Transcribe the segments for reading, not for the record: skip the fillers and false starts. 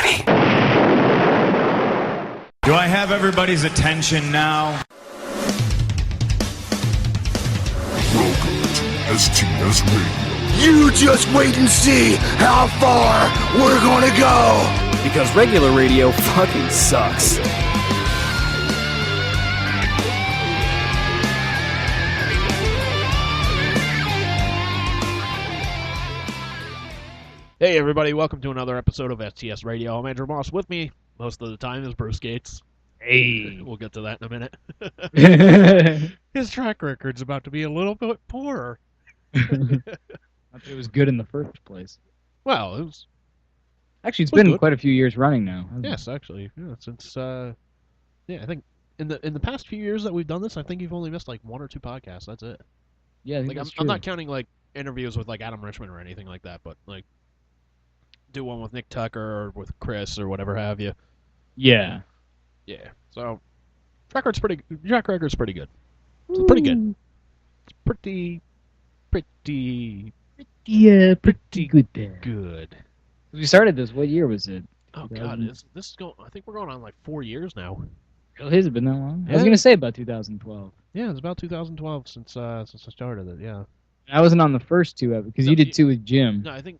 die. Do I have everybody's attention now? Welcome to STS Radio. You just wait and see how far we're gonna go. Because regular radio fucking sucks. Hey everybody, welcome to another episode of STS Radio. I'm Andrew Moss. With me, most of the time, is Bruce Gates. Hey. We'll get to that in a minute. His track record's about to be a little bit poorer. I thought it was good in the first place. Well, it was... Actually, it's been good. Quite a few years running now. Yes, actually. Yeah, since, I think in the past few years that we've done this, I think you've only missed like one or two podcasts. That's it. Yeah, I think like, that's I'm true. not counting like interviews with like Adam Richman or anything like that, but like do one with Nick Tucker or with Chris or whatever have you. Yeah. Yeah. So track record's pretty good. It's pretty good. It's pretty good there. Good. We started this. What year was it? Oh God, this is going. I think we're going on like 4 years now. Really, has it been that long? Yeah. I was gonna say about 2012. Yeah, it's about 2012 since I started it. Yeah. I wasn't on the first two ever because you did two with Jim. No, I think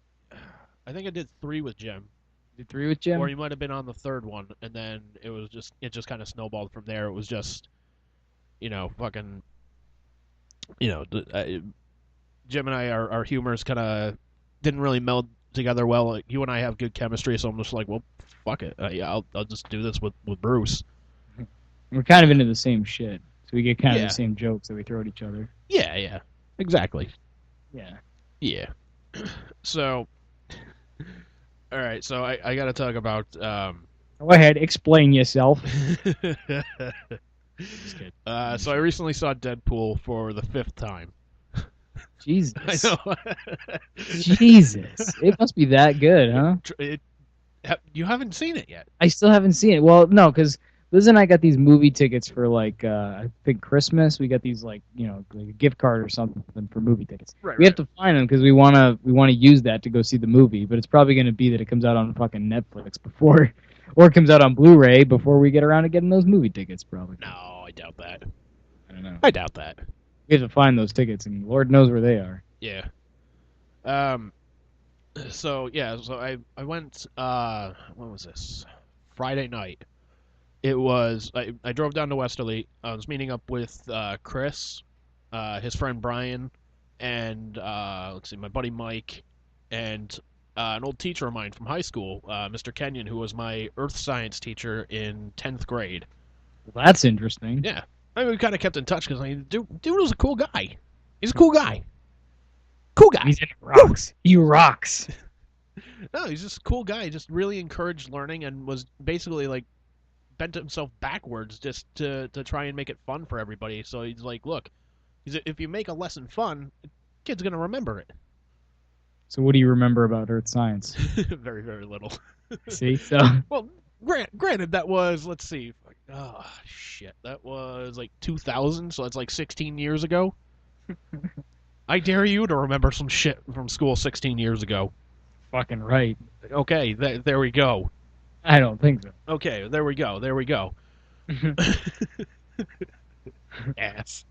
I did 3 with Jim. Did 3 with Jim? Or you might have been on the third one, and then it just kind of snowballed from there. It was just, fucking, Jim and I, our humors kind of didn't really meld together well. Like, you and I have good chemistry, so I'm just like, well, fuck it. I'll just do this with Bruce. We're kind of into the same shit, so we get kind of the same jokes that we throw at each other. Yeah, exactly. Yeah. So, all right. So I got to talk about. Go ahead, explain yourself. So I recently saw Deadpool for the 5th time. Jesus. I know. Jesus. It must be that good, huh? You haven't seen it yet. I still haven't seen it. Well, no, because Liz and I got these movie tickets for, like, I think Christmas. We got these, like a gift card or something for movie tickets. We have to find them because we want to use that to go see the movie, but it's probably going to be that it comes out on fucking Netflix before, or it comes out on Blu-ray before we get around to getting those movie tickets, probably. No, I doubt that. I don't know. I doubt that. We have to find those tickets, and Lord knows where they are. Yeah. So I went, when was this? Friday night. It was, I drove down to Westerly. I was meeting up with Chris, his friend Brian, and, my buddy Mike, and an old teacher of mine from high school, Mr. Kenyon, who was my earth science teacher in 10th grade. Well, that's interesting. Yeah. I mean, we kind of kept in touch because dude was a cool guy. He's a cool guy. Cool guy. He rocks. He rocks. No, he's just a cool guy. He just really encouraged learning and was basically like bent himself backwards just to try and make it fun for everybody. So he's like, look, if you make a lesson fun, the kid's going to remember it. So what do you remember about earth science? Very, very little. See? So. Well, granted, that was, let's see. Oh, shit. That was like 2000, so that's like 16 years ago. I dare you to remember some shit from school 16 years ago. Fucking right. Okay, there we go. I don't think so. Okay, there we go. Ass.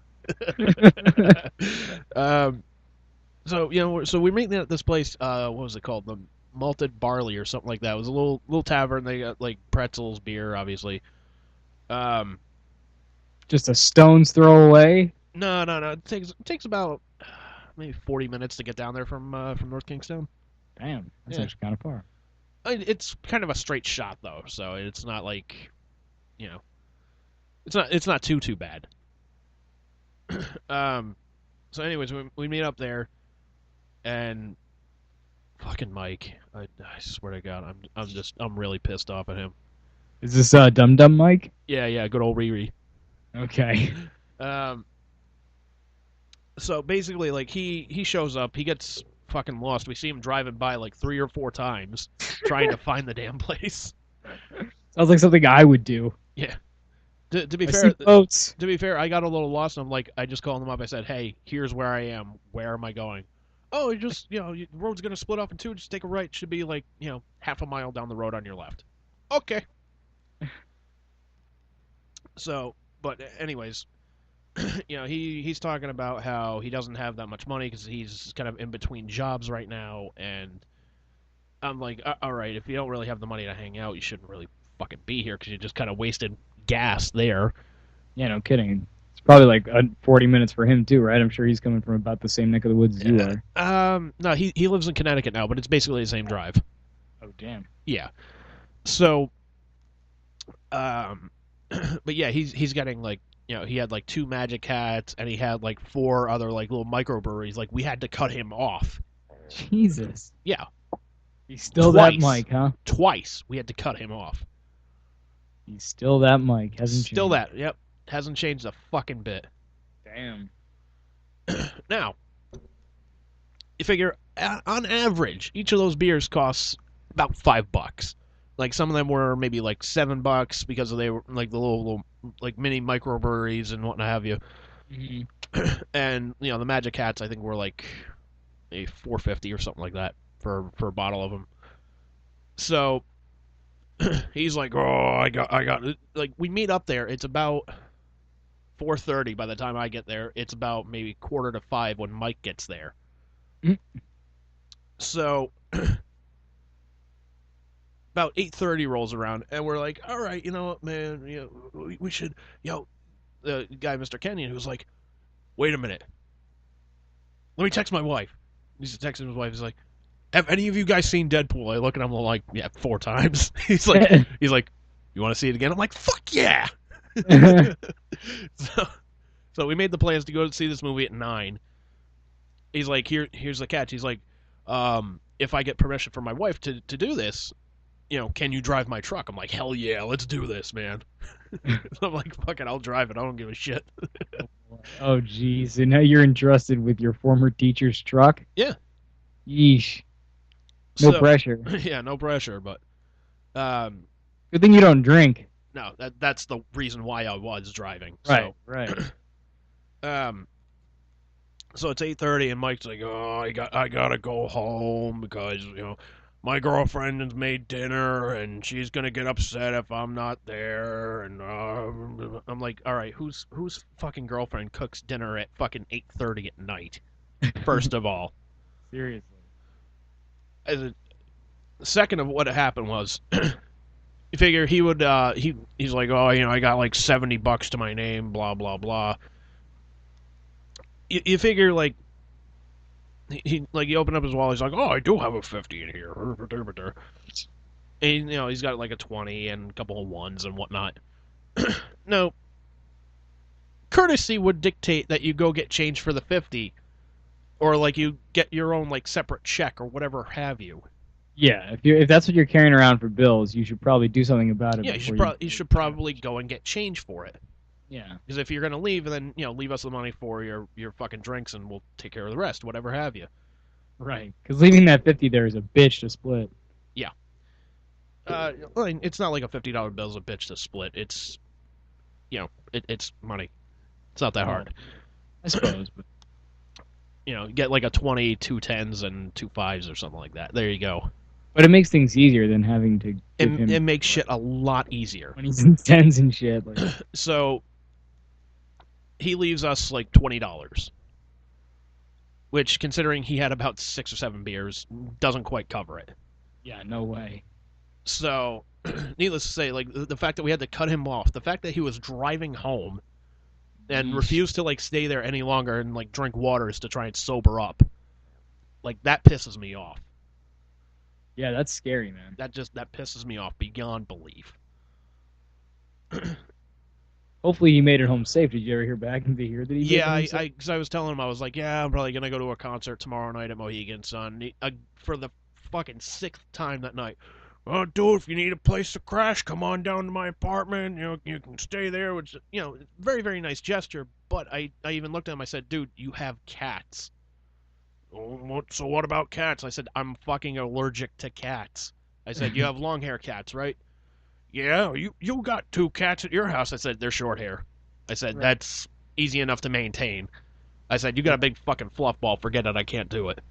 So we're meeting at this place, what was it called? The Malted Barley or something like that. It was a little tavern. They got like pretzels, beer, obviously. Just a stone's throw away? No. It takes about maybe 40 minutes to get down there from North Kingstown. Damn, that's actually kind of far. It's kind of a straight shot though, so it's not like, it's not too bad. So anyways, we meet up there, and fucking Mike, I swear to God, I'm really pissed off at him. Is this Dum Dum Mike? Yeah, good old Riri. Okay. So basically, like, he shows up, he gets fucking lost. We see him driving by like 3 or 4 times trying to find the damn place. Sounds like something I would do. Yeah. To be fair, I got a little lost, and I just called him up. I said, "Hey, here's where I am. Where am I going?" oh, you just, the road's going to split off in two. Just take a right. It should be like, half a mile down the road on your left. Okay. So, but anyways, he's talking about how he doesn't have that much money because he's kind of in between jobs right now. And I'm like, all right, if you don't really have the money to hang out, you shouldn't really fucking be here because you just kind of wasted gas there. Yeah, no kidding. It's probably like 40 minutes for him too, right? I'm sure he's coming from about the same neck of the woods as you are. No, he lives in Connecticut now, but it's basically the same drive. Oh, damn. Yeah. So, but yeah, he's getting like, he had like 2 Magic Cats and he had like 4 other like little microbreweries. Like we had to cut him off. Jesus. Yeah. He's still Twice. that Mike, huh? Twice we had to cut him off. He's still that Mike. Hasn't Still changed. that. Yep. Hasn't changed a fucking bit. Damn. Now, you figure on average, each of those beers costs about $5. Like some of them were maybe like $7 because they were like the little like mini microbreweries and what have you. Mm-hmm. And the Magic Cats I think were like a $4.50 or something like that for a bottle of them. So he's like, oh, I got like we meet up there. It's about 4:30 by the time I get there. It's about maybe 4:45 when Mike gets there. Mm-hmm. So about 8:30 rolls around, and we're like, all right, you know what, man, we should, the guy, Mr. Kenyon, who's like, wait a minute, let me text my wife. He's texting his wife. He's like, have any of you guys seen Deadpool? I look at him like, yeah, 4 times. He's like, you want to see it again? I'm like, fuck yeah. So we made the plans to go see this movie at 9. He's like, here's the catch. He's like, if I get permission from my wife to do this, can you drive my truck? I'm like, hell yeah, let's do this, man. I'm like, fuck it, I'll drive it. I don't give a shit. Oh, geez. And now you're entrusted with your former teacher's truck? Yeah. Yeesh. No pressure. Yeah, no pressure, but good thing you don't drink. No, that's the reason why I was driving. Right, right. So it's 8:30 and Mike's like, oh, I gotta go home because my girlfriend has made dinner and she's gonna get upset if I'm not there. And I'm like, all right, whose fucking girlfriend cooks dinner at fucking 8:30 at night? First of all, Seriously. Second of what happened was, you figure he would he's like, oh, I got like $70 to my name, blah blah blah. You figure like he opened up his wallet. He's like, oh, I do have a 50 in here. And he's got like a 20 and a couple of ones and whatnot. No, courtesy would dictate that you go get change for the 50, or like you get your own like separate check or whatever have you. Yeah, if that's what you're carrying around for bills, you should probably do something about it. Yeah, you should probably go and get change for it. Yeah. Because if you're going to leave, then, leave us the money for your fucking drinks and we'll take care of the rest, whatever have you. Right. Because leaving that 50 there is a bitch to split. Yeah. It's not like a $50 bill is a bitch to split. It's, it's money. It's not that hard. I suppose. But get like a 20, 2 10s, and 2 5s or something like that. There you go. But it makes things easier than having to give him... It makes shit a lot easier. When he's in 10s and shit. Like... So, he leaves us like $20. Which, considering he had about 6 or 7 beers, doesn't quite cover it. Yeah, no way. So, needless to say, like, the fact that we had to cut him off, the fact that he was driving home and refused to, like, stay there any longer and, like, drink waters to try and sober up, like, that pisses me off. Yeah, that's scary, man. That pisses me off beyond belief. Hopefully he made it home safe. Did you ever hear back? Did he hear that he Yeah, because I was telling him, I was like, yeah, I'm probably going to go to a concert tomorrow night at Mohegan Sun. For the fucking 6th time that night. Well, dude, if you need a place to crash, come on down to my apartment. You can stay there, which, very, very nice gesture. But I even looked at him, I said, dude, you have cats. Oh, so what about cats? I said, I'm fucking allergic to cats. I said, you have long hair cats, right? Yeah, you got 2 cats at your house. I said, they're short hair. I said, That's easy enough to maintain. I said, you got a big fucking fluff ball. Forget it. I can't do it.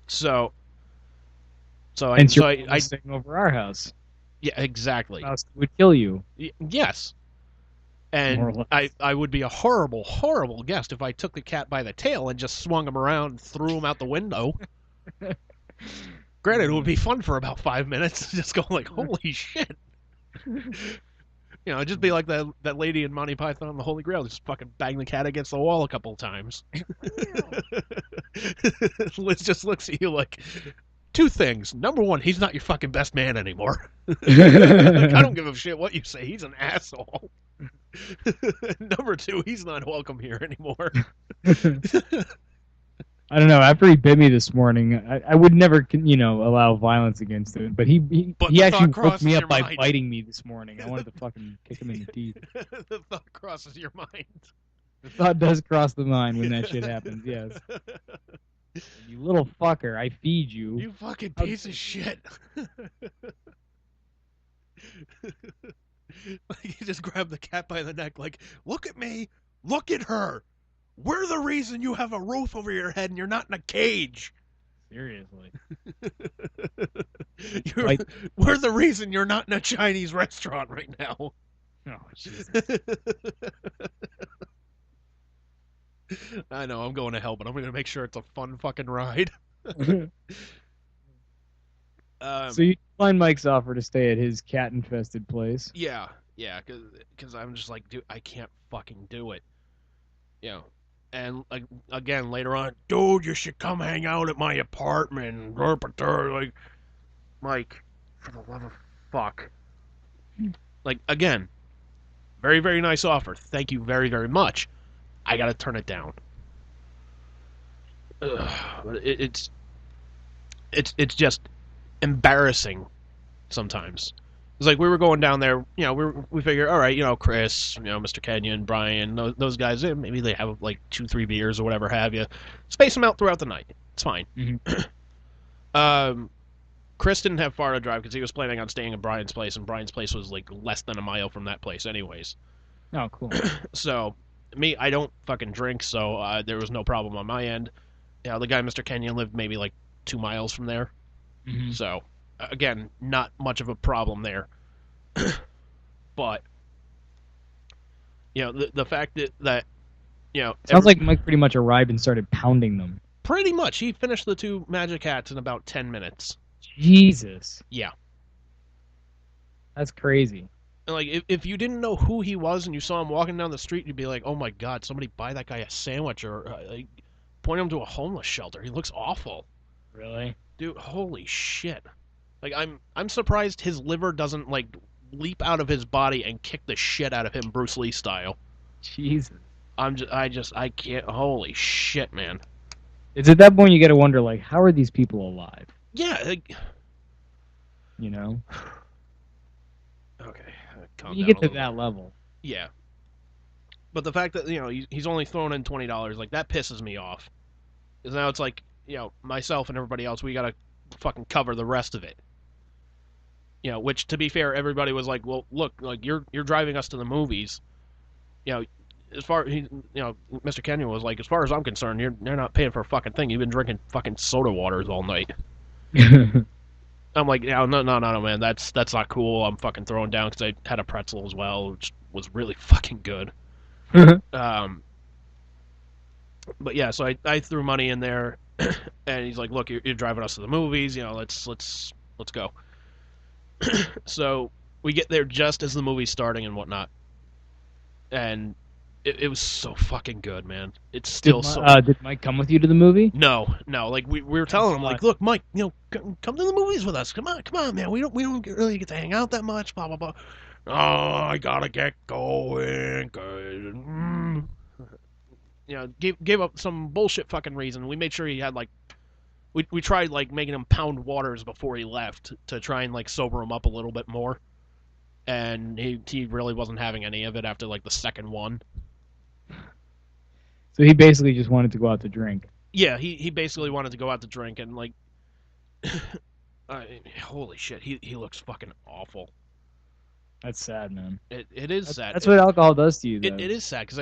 So And so you're staying over our house. yeah, exactly. House would kill you. Yes. More or And less. I would be a horrible, horrible guest if I took the cat by the tail and just swung him around and threw him out the window. Granted, it would be fun for about 5 minutes, just go like, holy shit. It'd just be like that lady in Monty Python and the Holy Grail, just fucking bang the cat against the wall a couple of times. Liz just looks at you like, 2 things. Number 1, he's not your fucking best man anymore. I don't give a shit what you say. He's an asshole. Number 2, he's not welcome here anymore. I don't know. After he bit me this morning, I would never, allow violence against him. But he actually woke me up by biting me this morning. I wanted to fucking kick him in the teeth. The thought crosses your mind. The thought does cross the mind when that shit happens. Yes. You little fucker! I feed you. You fucking piece of shit. Like, you just grab the cat by the neck, like, look at me, look at her. We're the reason you have a roof over your head and you're not in a cage. Seriously. We're the reason you're not in a Chinese restaurant right now. Oh, Jesus. I know, I'm going to hell, but I'm going to make sure it's a fun fucking ride. So you find Mike's offer to stay at his cat-infested place. Yeah, because I'm just like, dude, I can't fucking do it. And again, later on, dude, you should come hang out at my apartment. Like, Mike, for the love of fuck. Like, again, very, very nice offer. Thank you very, very much. I gotta turn it down. But it's just embarrassing sometimes. It's like we were going down there, we figure, all right, Chris, Mr. Kenyon, Brian, those guys, maybe they have like 2-3 beers or whatever have you. Space them out throughout the night. It's fine. Mm-hmm. Chris didn't have far to drive because he was planning on staying at Brian's place, and Brian's place was like less than a mile from that place anyways. Oh, cool. So, me, I don't fucking drink, so there was no problem on my end. The guy, Mr. Kenyon, lived maybe like 2 miles from there. Mm-hmm. So, again, not much of a problem there. But, the fact that sounds like Mike pretty much arrived and started pounding them. Pretty much. He finished the 2 magic hats in about 10 minutes. Jesus. Yeah. That's crazy. And, like, if you didn't know who he was and you saw him walking down the street, you'd be like, oh my god, somebody buy that guy a sandwich or point him to a homeless shelter. He looks awful. Really? Dude, holy shit. Like, I'm surprised his liver doesn't, like, leap out of his body and kick the shit out of him Bruce Lee style. Jesus. I can't, holy shit, man. It's at that point you gotta wonder, like, how are these people alive? Yeah, like... Okay. You get to that level. Yeah. But the fact that, he's only thrown in $20, like, that pisses me off. Because now it's like, myself and everybody else, we gotta fucking cover the rest of it. Which, to be fair, everybody was like, well, look, like, you're driving us to the movies. As far, Mr. Kenyon was like, as far as I'm concerned, you're not paying for a fucking thing. You've been drinking fucking soda waters all night. I'm like, no, man, that's not cool. I'm fucking throwing down because I had a pretzel as well, which was really fucking good. But yeah, so I threw money in there, and he's like, look, you're driving us to the movies, let's go. So we get there just as the movie's starting and whatnot, and it was so fucking good, man. It's still Did Mike come with you to the movie? No. Like we were telling him, like, look, Mike, come to the movies with us. Come on, man. We don't really get to hang out that much. Blah blah blah. Oh, I gotta get going. Gave up some bullshit fucking reason. We made sure he had like. We tried like making him pound waters before he left to try and like sober him up a little bit more, and he really wasn't having any of it after like the second one. So he basically just wanted to go out to drink. Yeah, he basically wanted to go out to drink, and like, holy shit, he looks fucking awful. That's sad, man. It is sad. That's what alcohol does to you, though. It is sad because